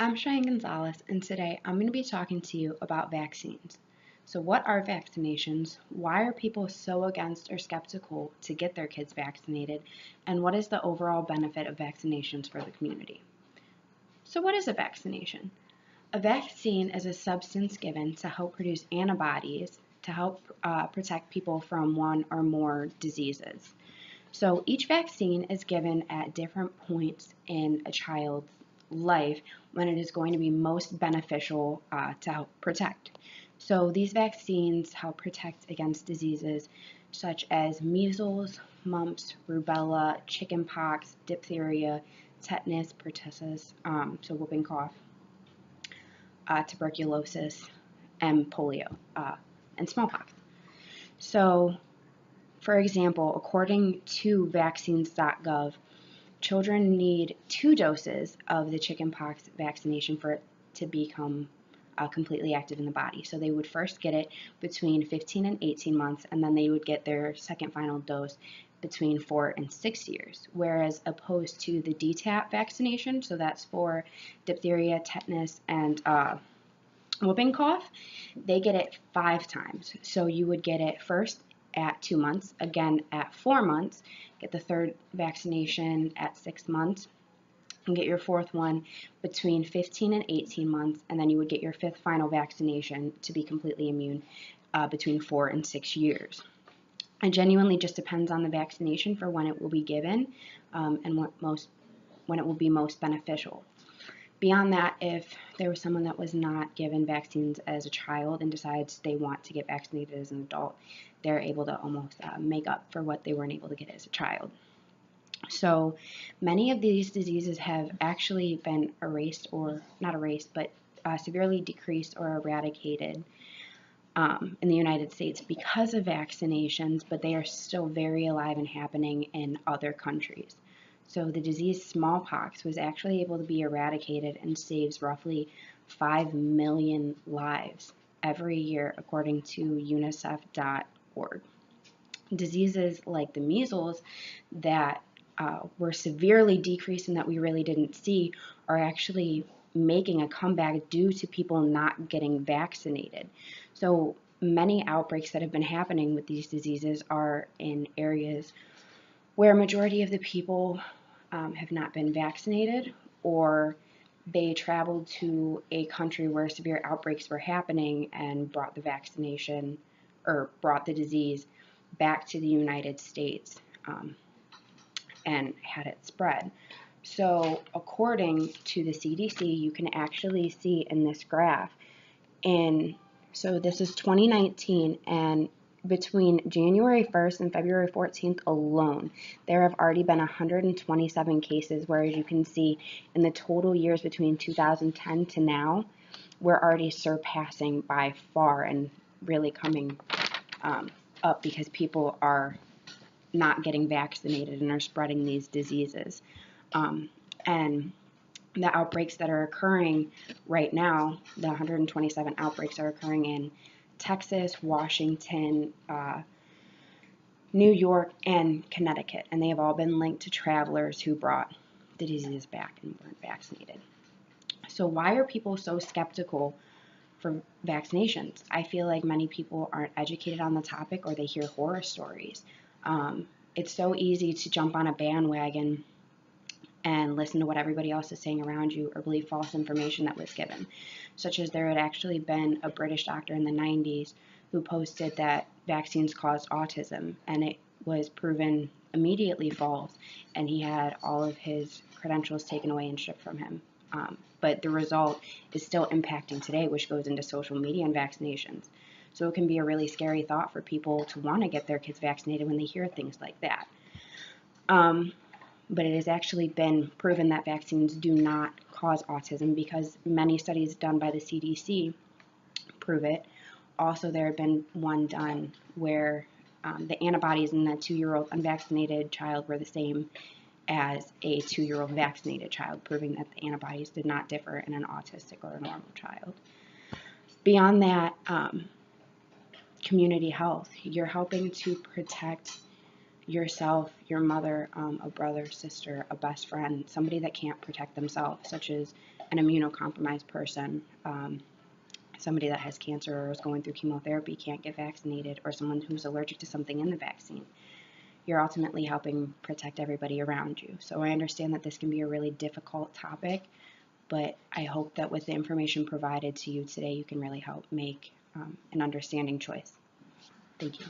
I'm Cheyenne Gonzalez, and today I'm going to be talking to you about vaccines. So, what are vaccinations? Why are people so against or skeptical to get their kids vaccinated? And what is the overall benefit of vaccinations for the community? So, what is a vaccination? A vaccine is a substance given to help produce antibodies to help protect people from one or more diseases. So each vaccine is given at different points in a child's life when it is going to be most beneficial to help protect. So these vaccines help protect against diseases such as measles, mumps, rubella, chickenpox, diphtheria, tetanus, pertussis, so whooping cough, tuberculosis, and polio, and smallpox. So, for example, according to vaccines.gov, children need 2 doses of the chickenpox vaccination for it to become completely active in the body. So they would first get it between 15 and 18 months, and then they would get their second final dose between 4 and 6 years. Whereas opposed to the DTaP vaccination, so that's for diphtheria, tetanus, and whooping cough, they get it 5 times. So you would get it first at 2 months, again at 4 months, get the third vaccination at 6 months, and get your fourth one between 15 and 18 months, and then you would get your fifth final vaccination to be completely immune between 4 and 6 years. It genuinely just depends on the vaccination for when it will be given and when it will be most beneficial. Beyond that, if there was someone that was not given vaccines as a child and decides they want to get vaccinated as an adult, they're able to almost make up for what they weren't able to get as a child. So many of these diseases have actually been erased, or not erased, but severely decreased or eradicated in the United States because of vaccinations, but they are still very alive and happening in other countries. So the disease smallpox was actually able to be eradicated and saves roughly 5 million lives every year, according to UNICEF.org. Diseases like the measles that were severely decreased and that we really didn't see are actually making a comeback due to people not getting vaccinated. So many outbreaks that have been happening with these diseases are in areas where a majority of the people have not been vaccinated, or they traveled to a country where severe outbreaks were happening and brought the vaccination or brought the disease back to the United States and had it spread. So according to the CDC, you can actually see in this graph, so this is 2019, and between January 1st and February 14th alone, there have already been 127 cases, whereas you can see in the total years between 2010 to now, we're already surpassing by far and really coming up because people are not getting vaccinated and are spreading these diseases. And the outbreaks that are occurring right now, the 127 outbreaks are occurring in Texas, Washington, New York, and Connecticut, and they have all been linked to travelers who brought the disease back and weren't vaccinated. So why are people so skeptical for vaccinations? I feel like many people aren't educated on the topic, or they hear horror stories. It's so easy to jump on a bandwagon and listen to what everybody else is saying around you, or believe false information that was given, such as there had actually been a British doctor in the 90s who posted that vaccines caused autism, and it was proven immediately false, and he had all of his credentials taken away and stripped from him. But the result is still impacting today, which goes into social media and vaccinations. So it can be a really scary thought for people to want to get their kids vaccinated when they hear things like that. But it has actually been proven that vaccines do not cause autism, because many studies done by the CDC prove it. Also, there had been one done where the antibodies in that 2-year-old unvaccinated child were the same as a 2-year-old vaccinated child, proving that the antibodies did not differ in an autistic or a normal child. Beyond that, community health. You're helping to protect yourself, your mother, a brother, sister, a best friend, somebody that can't protect themselves, such as an immunocompromised person, somebody that has cancer or is going through chemotherapy, can't get vaccinated, or someone who's allergic to something in the vaccine, you're ultimately helping protect everybody around you. So I understand that this can be a really difficult topic, but I hope that with the information provided to you today, you can really help make an understanding choice. Thank you.